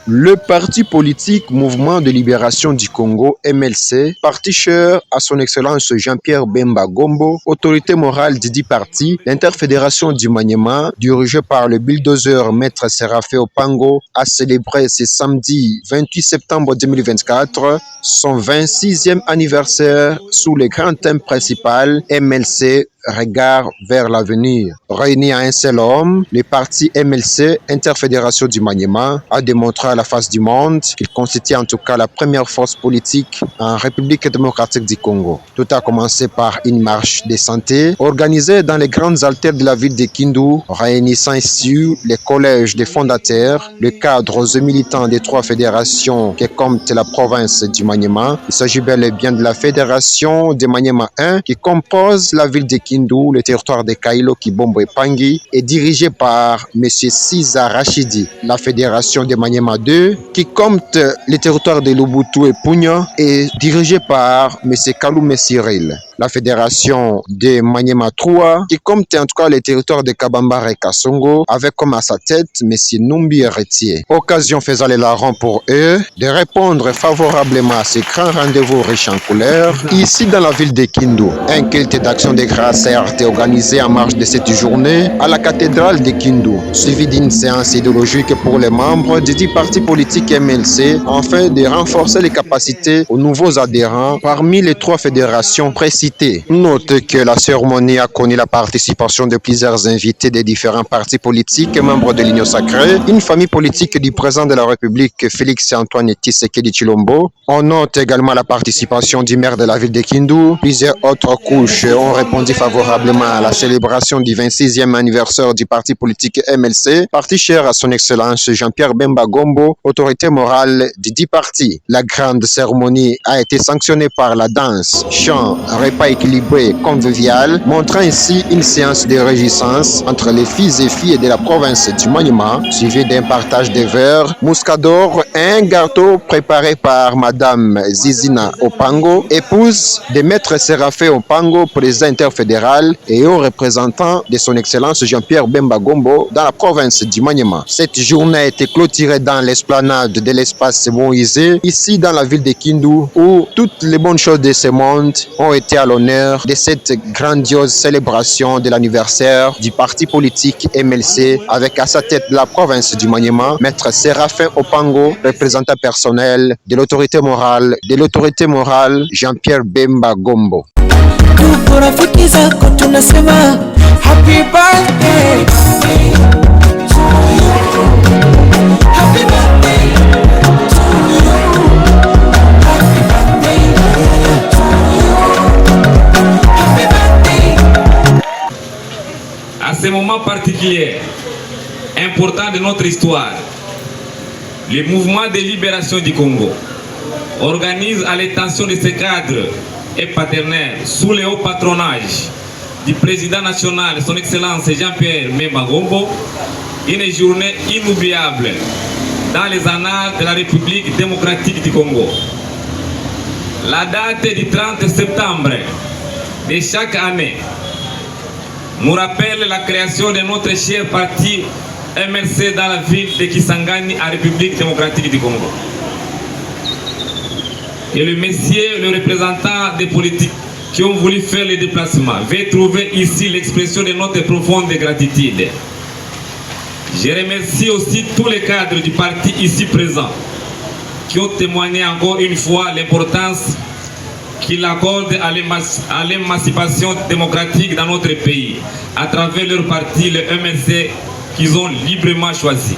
Le parti politique Mouvement de Libération du Congo, MLC, parti cher à son Excellence Jean-Pierre Bemba Gombo, autorité morale du dit parti, l'interfédération du Maniema, dirigée par le bulldozer Maître Séraphin Opango, a célébré ce samedi 28 septembre 2024 son 26e anniversaire sous le grand thème principal MLC regard vers l'avenir. Réuni à un seul homme, le parti MLC, Interfédération du Maniema, a démontré à la face du monde qu'il constitue en tout cas la première force politique en République démocratique du Congo. Tout a commencé par une marche de santé organisée dans les grandes artères de la ville de Kindu, réunissant ici les collèges des fondateurs, les cadres et militants des trois fédérations qui comptent la province du Maniema. Il s'agit bel et bien de la fédération de Maniema 1 qui compose la ville de Kindu, le territoire de Kailo, Kibombo et Pangui, est dirigé par M. Siza Rachidi. La fédération de Maniema 2, qui compte le territoire de Lubutu et Pugna, est dirigée par M. Kalume Cyril. La fédération de Maniema 3, qui compte en tout cas le territoire de Kabambara et Kasongo, avec comme à sa tête M. Numbi Héritier. Occasion faisant les larrons pour eux de répondre favorablement à ce grand rendez-vous riche en couleurs, ici dans la ville de Kindu. Un culte d'action de grâce a été organisé en marge de cette journée à la cathédrale de Kindu, suivi d'une séance idéologique pour les membres du dit parti politique MLC, afin de renforcer les capacités aux nouveaux adhérents parmi les trois fédérations précitées. Notez que la cérémonie a connu la participation de plusieurs invités des différents partis politiques et membres de l'Union sacrée, une famille politique du président de la République Félix-Antoine Tshisekedi Tshilombo. On note également la participation du maire de la ville de Kindu. Plusieurs autres couches ont répondu favorablement à la célébration du 26e anniversaire du parti politique MLC, parti cher à son Excellence Jean-Pierre Bemba Gombo, autorité morale du dit parti. La grande cérémonie a été sanctionnée par la danse, chant, pas équilibré et convivial, montrant ici une séance de réjouissance entre les fils et filles de la province du Maniema, suivi d'un partage de verres, muscador et un gâteau préparé par Madame Zizina Opango, épouse de Maître Séraphin Opango, président interfédéral et haut représentant de son Excellence Jean-Pierre Bemba Gombo dans la province du Maniema. Cette journée a été clôturée dans l'esplanade de l'espace Moïse, ici dans la ville de Kindu, où toutes les bonnes choses de ce monde ont été à l'honneur de cette grandiose célébration de l'anniversaire du parti politique MLC, avec à sa tête de la province du Maniema, Maître Séraphin Opango, représentant personnel de l'autorité morale Jean-Pierre Bemba Gombo. Happy birthday to you. Happy birthday to you. Happy birthday to you. Happy birthday. À ce moment particulier, important de notre histoire, le mouvement de libération du Congo organise à l'intention de ses cadres et partenaires sous le haut patronage du président national, son Excellence Jean-Pierre Bemba Gombo, une journée inoubliable dans les annales de la République démocratique du Congo. La date du 30 septembre de chaque année nous rappelle la création de notre cher parti MLC dans la ville de Kisangani, en République démocratique du Congo. Et le messieurs, le représentant des politiques qui ont voulu faire le déplacement, veut trouver ici l'expression de notre profonde gratitude. Je remercie aussi tous les cadres du parti ici présents qui ont témoigné encore une fois l'importance qu'ils accordent à l'émancipation démocratique dans notre pays à travers leur parti, le MLC, qu'ils ont librement choisi.